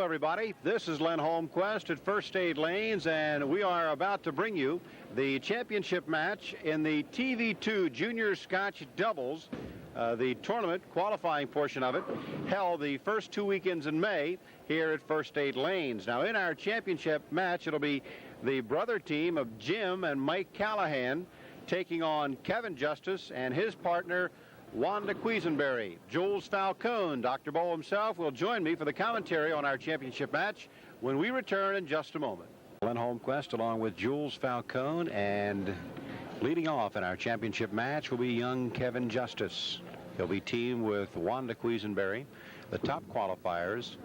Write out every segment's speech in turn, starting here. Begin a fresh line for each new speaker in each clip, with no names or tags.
everybody. This is Len Holmquist at First Aid Lanes, and we are about to bring you the championship match in the TV2 Junior Scotch Doubles. The tournament qualifying portion of it held the first 2 weekends in May here at First Aid Lanes. Now, in our championship match, it'll be the brother team of Jim and Mike Callahan taking on Kevin Justice and his partner, Wonda Quesenberry. Jules Falcone, Dr. Bowl himself, will join me for the commentary on our championship match when we return in just a moment. Len Holmquist along with Jules Falcone, and leading off in our championship match will be young Kevin Justice. He'll be teamed with Wonda Quesenberry, the top qualifiers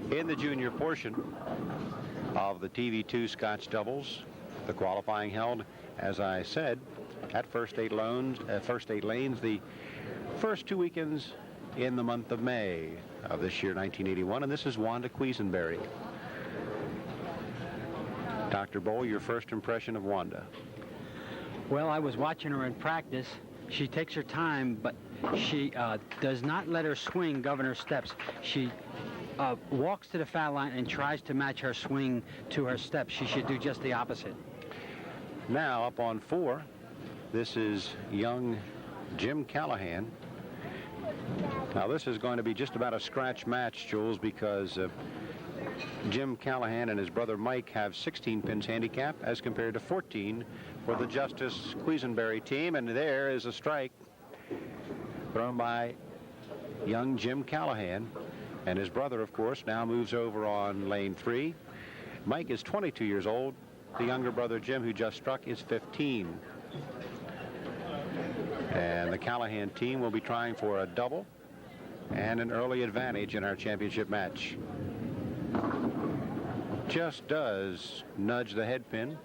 in the junior portion of the TV2 Scotch Doubles. The qualifying held, as I said, at First Aid Lanes the first 2 weekends in the month of May of this year, 1981, and this is Wonda Quesenberry. Dr. Bowl, your first impression of Wonda?
Well, I was watching her in practice. She takes her time, but she does not let her swing govern her steps. She walks to the foul line and tries to match her swing to her steps. She should do just the opposite.
Now up on 4, this is young Jim Callahan. Now this is going to be just about a scratch match, Jules, because Jim Callahan and his brother Mike have 16 pins handicap as compared to 14 for the Justice Quesenberry team, and there is a strike thrown by young Jim Callahan, and his brother, of course, now moves over on lane 3. Mike is 22 years old. The younger brother Jim, who just struck, is 15. And the Callahan team will be trying for a double and an early advantage in our championship match. Just does nudge the head pin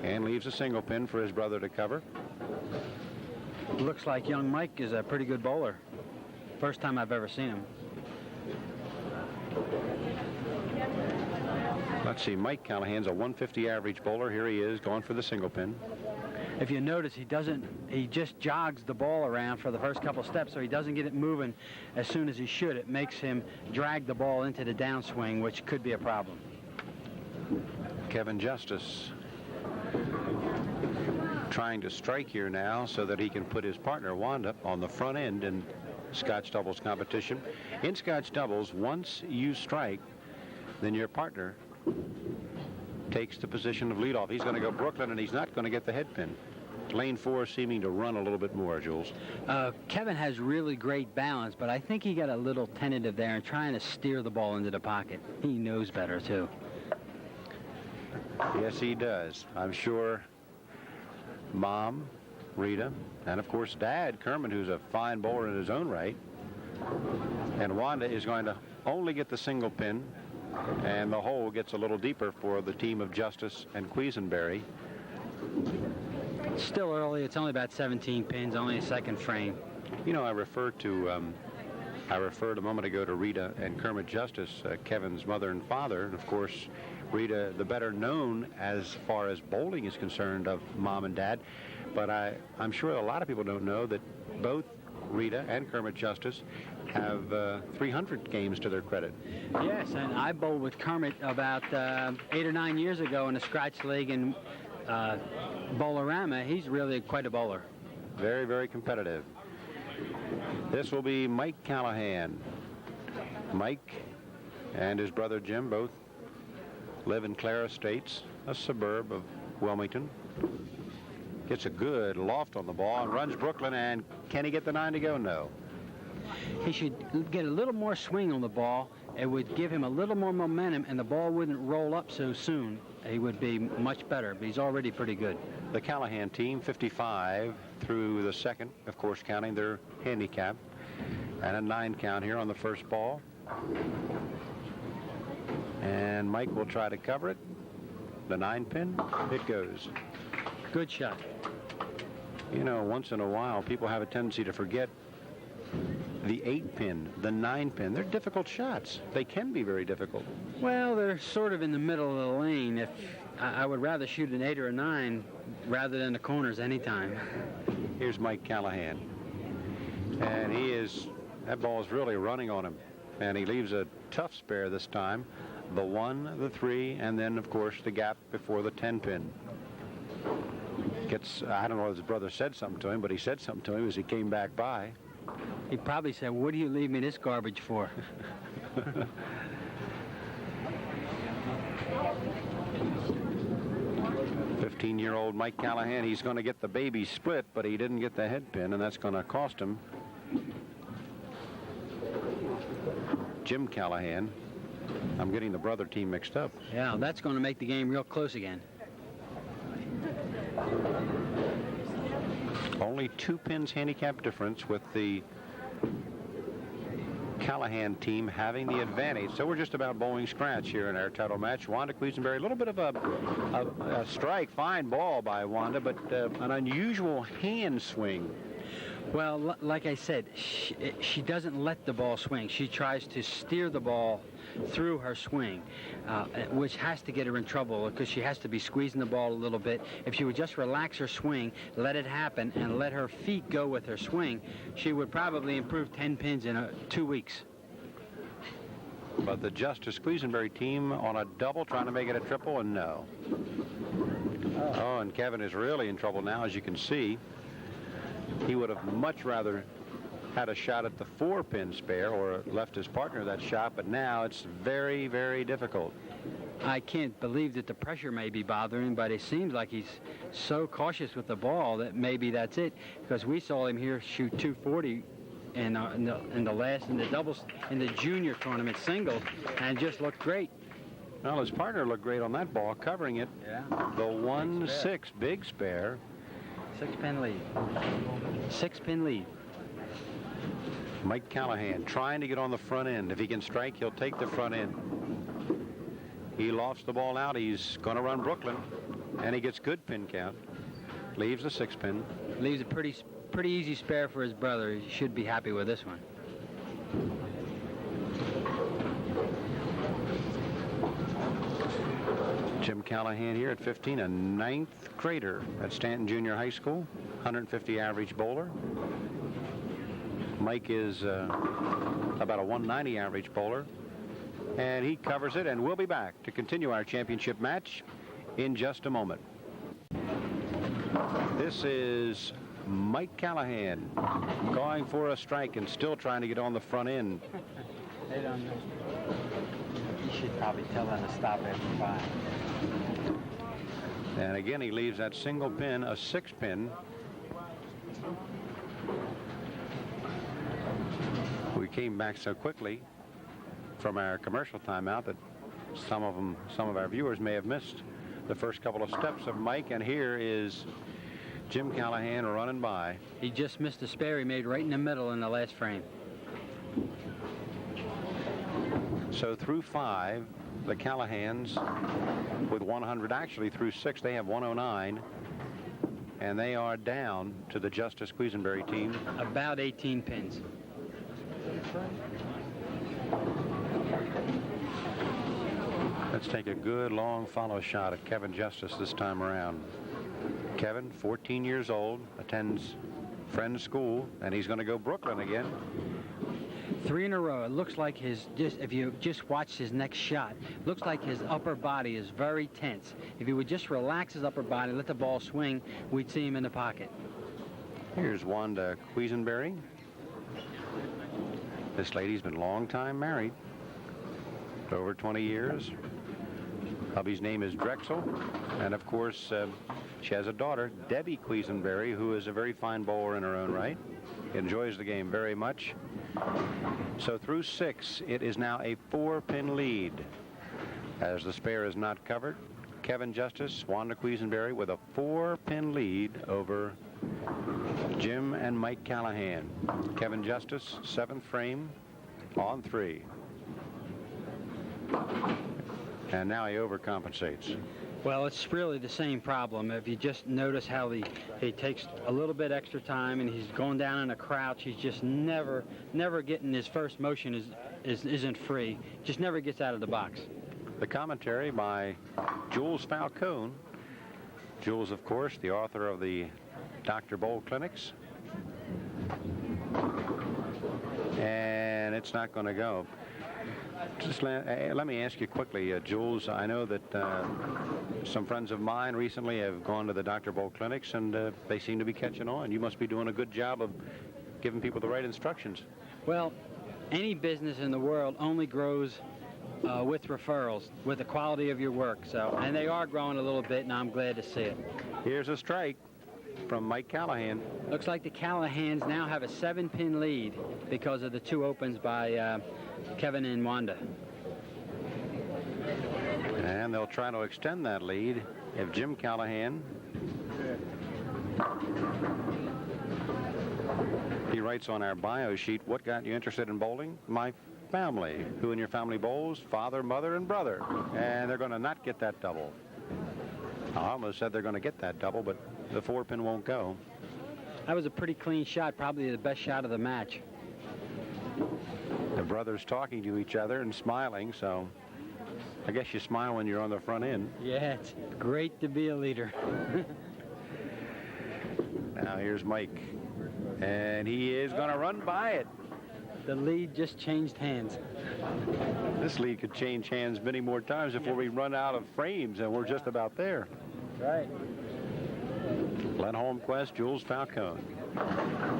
and leaves a single pin for his brother to cover.
Looks like young Mike is a pretty good bowler. First time I've ever seen him.
Let's see, Mike Callahan's a 150 average bowler. Here he is going for the single pin.
If you notice, he just jogs the ball around for the first couple steps, so he doesn't get it moving as soon as he should. It makes him drag the ball into the downswing, which could be a problem.
Kevin Justice trying to strike here now so that he can put his partner Wanda on the front end in Scotch doubles competition. In Scotch doubles, once you strike, then your partner takes the position of leadoff. He's going to go Brooklyn, and he's not going to get the head pin. Lane 4 seeming to run a little bit more, Jules.
Kevin has really great balance, but I think he got a little tentative there and trying to steer the ball into the pocket. He knows better, too.
Yes, he does. I'm sure Mom, Rita, and of course Dad, Kermit, who's a fine bowler in his own right. And Wanda is going to only get the single pin, and the hole gets a little deeper for the team of Justice and Quesenberry.
It's still early. It's only about 17 pins, only a second frame.
You know, I referred a moment ago to Rita and Kermit Justice, Kevin's mother and father, and of course Rita, the better known as far as bowling is concerned of Mom and Dad. But I'm sure a lot of people don't know that both Rita and Kermit Justice have 300 games to their credit.
Yes, and I bowled with Kermit about 8 or 9 years ago in a scratch league in Bowlerama. He's really quite a bowler.
Very, very competitive. This will be Mike Callahan. Mike and his brother Jim both live in Clare Estates, a suburb of Wilmington. Gets a good loft on the ball and runs Brooklyn, and can he get the 9 to go? No.
He should get a little more swing on the ball. It would give him a little more momentum, and the ball wouldn't roll up so soon. He would be much better, but he's already pretty good.
The Callahan team, 55 through the second, of course, counting their handicap, and a 9 count here on the first ball. And Mike will try to cover it. The 9 pin, it goes.
Good shot.
You know, once in a while, people have a tendency to forget the 8 pin, the 9 pin. They're difficult shots. They can be very difficult.
Well, they're sort of in the middle of the lane. If I would rather shoot an 8 or a 9 rather than the corners anytime.
Here's Mike Callahan. And that ball is really running on him. and he leaves a tough spare this time. The 1, the 3, and then, of course, the gap before the 10-pin. I don't know if his brother said something to him, but he said something to him as he came back by.
He probably said, "What do you leave me this garbage for?"
15-year-old Mike Callahan, he's going to get the baby split, but he didn't get the head pin, and that's going to cost him. Jim Callahan. I'm getting the brother team mixed up.
Yeah, that's going to make the game real close again.
Only 2 pins handicap difference, with the Callahan team having the advantage. So we're just about bowling scratch here in our title match. Wonda Quesenberry, a little bit of a strike. Fine ball by Wonda, but an unusual hand swing.
Well, like I said, she doesn't let the ball swing. She tries to steer the ball through her swing, which has to get her in trouble because she has to be squeezing the ball a little bit. If she would just relax her swing, let it happen, and let her feet go with her swing, she would probably improve 10 pins in 2 weeks.
But the Justice Quesenberry team on a double, trying to make it a triple, and no. Oh, and Kevin is really in trouble now, as you can see. He would have much rather had a shot at the 4-pin spare or left his partner that shot, but now it's very, very difficult.
I can't believe that the pressure may be bothering him, but it seems like he's so cautious with the ball that maybe that's it, because we saw him here shoot 240 in the doubles in the junior tournament singles, and just looked great.
Well, his partner looked great on that ball, covering it.
Yeah.
The 1-6 big spare.
6-pin lead. 6-pin lead.
Mike Callahan trying to get on the front end. If he can strike, he'll take the front end. He lofts the ball out. He's going to run Brooklyn, and he gets good pin count. Leaves a 6-pin.
Leaves a pretty easy spare for his brother. He should be happy with this one.
Jim Callahan here at 15, a 9th grader at Stanton Junior High School, 150 average bowler. Mike is about a 190 average bowler, and he covers it, and we'll be back to continue our championship match in just a moment. This is Mike Callahan going for a strike and still trying to get on the front end.
They don't know. You should probably tell them to stop after 5.
And again, he leaves that single pin, a 6-pin. We came back so quickly from our commercial timeout that some of our viewers may have missed the first couple of steps of Mike, and here is Jim Callahan running by.
He just missed a spare he made right in the middle in the last frame.
So through 5, the Callahans with 100, actually through 6, they have 109, and they are down to the Justice Quesenberry team.
About 18 pins.
Let's take a good long follow shot at Kevin Justice this time around. Kevin, 14 years old, attends Friends School, and he's going to go Brooklyn again.
3 in a row. It looks like if you just watch his next shot, looks like his upper body is very tense. If he would just relax his upper body, let the ball swing, we'd see him in the pocket.
Here's Wonda Quesenberry. This lady's been a long time married, over 20 years. Hubby's name is Drexel, and of course she has a daughter, Debbie Quesenberry, who is a very fine bowler in her own right. Enjoys the game very much. So through 6, it is now a 4-pin lead. As the spare is not covered, Kevin Justice, Wonda Quesenberry with a 4-pin lead over Jim and Mike Callahan. Kevin Justice, 7th frame on 3. And now he overcompensates.
Well, it's really the same problem. If you just notice how he takes a little bit extra time and he's going down in a crouch, he's just never getting his first motion isn't free. Just never gets out of the box.
The commentary by Jules Falcone. Jules, of course, the author of the Dr. Bowl Clinics. And it's not going to go. Just let me ask you quickly, Jules. I know that some friends of mine recently have gone to the Dr. Bowl clinics, and they seem to be catching on. You must be doing a good job of giving people the right instructions.
Well, any business in the world only grows with referrals, with the quality of your work. And they are growing a little bit, and I'm glad to see it.
Here's a strike from Mike Callahan.
Looks like the Callahans now have a 7-pin lead because of the 2 opens by Kevin and Wonda.
And they'll try to extend that lead if Jim Callahan. He writes on our bio sheet, what got you interested in bowling? My family. Who in your family bowls? Father, mother, and brother. And they're going to not get that double. I almost said they're going to get that double, but the 4-pin won't go.
That was a pretty clean shot, probably the best shot of the match.
The brothers talking to each other and smiling, so I guess you smile when you're on the front end.
Yeah, it's great to be a leader.
Now here's Mike, and he is going to run by it.
The lead just changed hands.
This lead could change hands many more times before we run out of frames, and we're just about there.
Right.
Len Holmquist, Jules Falcone.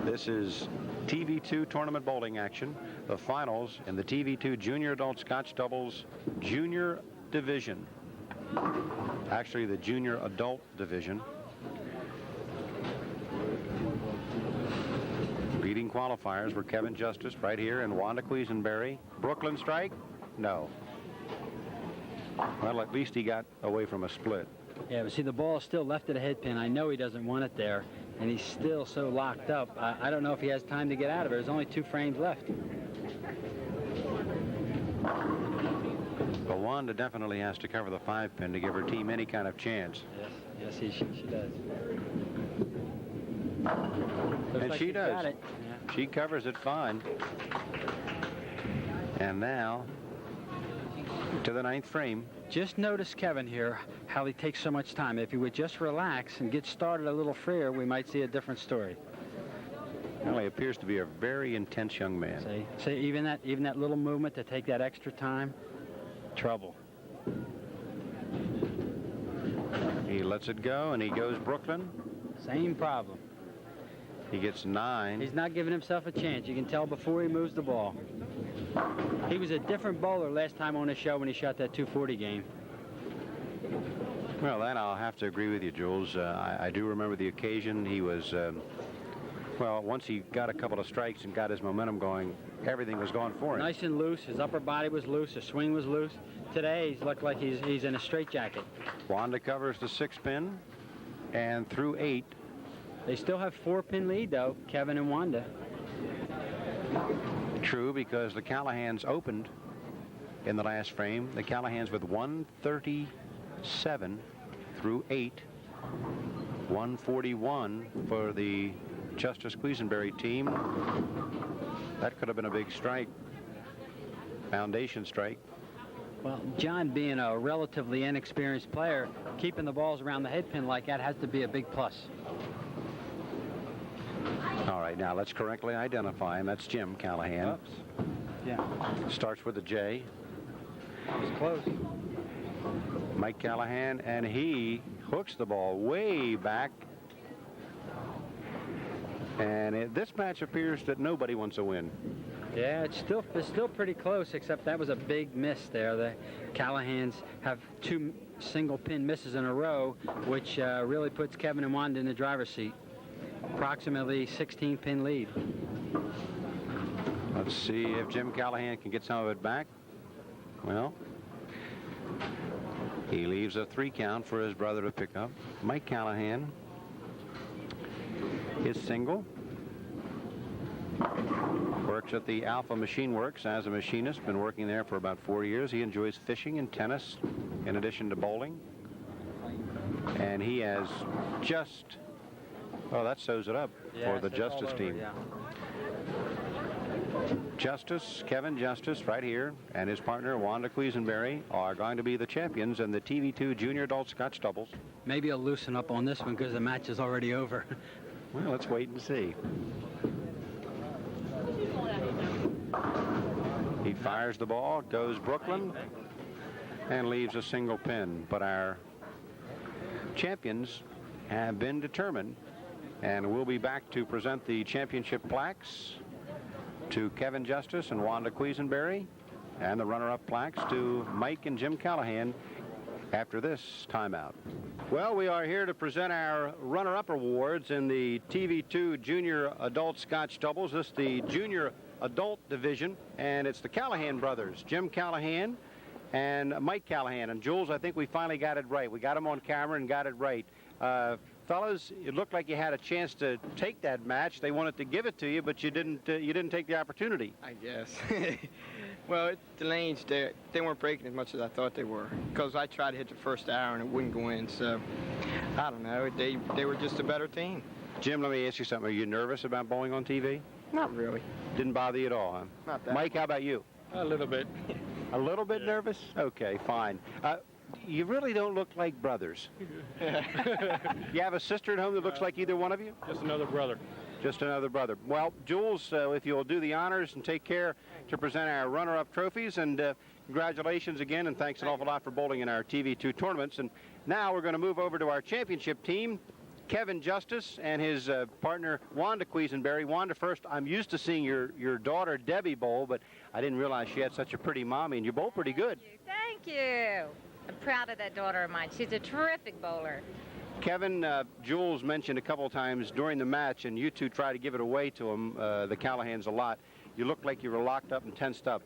This is TV2 tournament bowling action. The finals in the TV2 Junior Adult Scotch Doubles Junior Division. Actually, the Junior Adult Division. Leading qualifiers were Kevin Justice right here and Wonda Quesenberry. Brooklyn strike? No. Well, at least he got away from a split.
Yeah, but see, the ball is still left at a head pin. I know he doesn't want it there, and he's still so locked up. I don't know if he has time to get out of it. There's only 2 frames left.
Well, Wanda definitely has to cover the 5-pin to give her team any kind of chance.
Yes, she does.
And
like
she does.
Got it. Yeah.
She covers it fine. And now to the 9th frame.
Just notice Kevin here, how he takes so much time. If he would just relax and get started a little freer, we might see a different story.
Well, he appears to be a very intense young man.
See, even that little movement to take that extra time, trouble.
He lets it go, and he goes Brooklyn.
Same problem.
He gets 9.
He's not giving himself a chance. You can tell before he moves the ball. He was a different bowler last time on the show when he shot that 240 game.
Well, that I'll have to agree with you, Jules. I do remember the occasion. He was, well, once he got a couple of strikes and got his momentum going, everything was going for him.
Nice and loose. His upper body was loose. His swing was loose. Today, he's looked like he's in a straitjacket.
Wanda covers the 6-pin, and through 8.
They still have 4-pin lead, though, Kevin and Wanda.
True, because the Callahans opened in the last frame. The Callahans with 137 through 8. 141 for the Justice Quesenberry team. That could have been a big strike. Foundation strike.
Well, John, being a relatively inexperienced player, keeping the balls around the head pin like that has to be a big plus.
All right, now let's correctly identify him. That's Jim Callahan.
Oops. Yeah.
Starts with a J.
It's close.
Mike Callahan, and he hooks the ball way back. And this match appears that nobody wants a win.
Yeah, it's still pretty close, except that was a big miss there. The Callahans have 2 single-pin misses in a row, which really puts Kevin and Wanda in the driver's seat. Approximately 16-pin lead.
Let's see if Jim Callahan can get some of it back. Well, he leaves a 3 count for his brother to pick up. Mike Callahan, his single. Works at the Alpha Machine Works as a machinist. Been working there for about 4 years. He enjoys fishing and tennis in addition to bowling. And he has just... Oh, that sews it up for the Justice team.
Yeah.
Justice, Kevin Justice, right here, and his partner, Wanda Quesenberry, are going to be the champions in the TV2 Junior Adult Scotch Doubles.
Maybe I'll loosen up on this one because the match is already over.
Well, let's wait and see. fires the ball, goes Brooklyn, and leaves a single pin. But our champions have been determined, and we'll be back to present the championship plaques to Kevin Justice and Wonda Quesenberry, and the runner-up plaques to Mike and Jim Callahan after this timeout. Well, we are here to present our runner-up awards in the TV2 Junior Adult Scotch Doubles. This is the Junior Adult Division, and it's the Callahan brothers, Jim Callahan and Mike Callahan. And Jules, I think we finally got it right. We got them on camera and got it right. Fellas, it looked like you had a chance to take that match. They wanted to give it to you, but you didn't take the opportunity.
I guess. Well, the lanes, they weren't breaking as much as I thought they were, because I tried to hit the first arrow and it wouldn't go in. So, I don't know. They were just a better team.
Jim, let me ask you something. Are you nervous about bowling on TV?
Not really.
Didn't bother you at all, huh?
Not that.
Mike, how about you?
A little bit.
A little bit nervous? Okay, fine. You really don't look like brothers. You have a sister at home that looks like either one of you?
Just another brother.
Just another brother. Well, Jules, if you'll do the honors and take care to present our runner-up trophies, and congratulations again, and thanks an awful lot for bowling in our TV2 tournaments. And now we're going to move over to our championship team, Kevin Justice and his partner, Wonda Quesenberry. Wanda, first, I'm used to seeing your daughter, Debbie, bowl, but I didn't realize she had such a pretty mommy, and you bowl pretty good.
Thank you. I'm proud of that daughter of mine. She's a terrific bowler.
Kevin, Jules mentioned a couple of times during the match, and you two try to give it away to him, the Callahans, a lot. You looked like you were locked up and tensed up.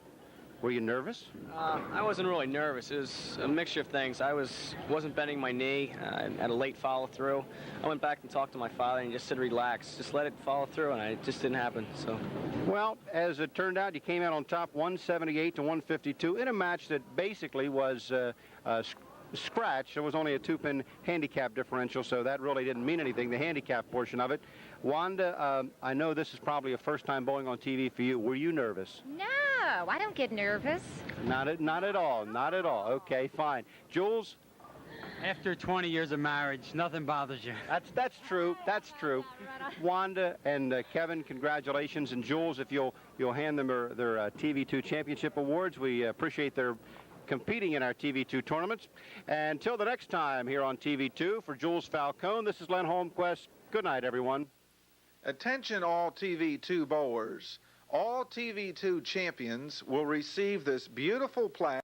Were you nervous?
I wasn't really nervous. It was a mixture of things. I wasn't bending my knee. I had a late follow-through. I went back and talked to my father and he just said, relax. Just let it follow through, and it just didn't happen. So,
well, as it turned out, you came out on top 178 to 152 in a match that basically was scratch. There was only a 2-pin handicap differential, so that really didn't mean anything, the handicap portion of it. Wanda, I know this is probably a first time bowling on TV for you. Were you nervous?
No, I don't get nervous.
Not at all. Not at all. Okay, fine. Jules?
After 20 years of marriage, nothing bothers you.
That's true. That's true. Wanda and Kevin, congratulations. And Jules, if you'll hand them their TV2 championship awards, we appreciate their competing in our TV2 tournaments. And until the next time here on TV2, for Jules Falcone, this is Len Holmquist. Good night, everyone.
Attention all TV2 bowlers. All TV2 champions will receive this beautiful plaque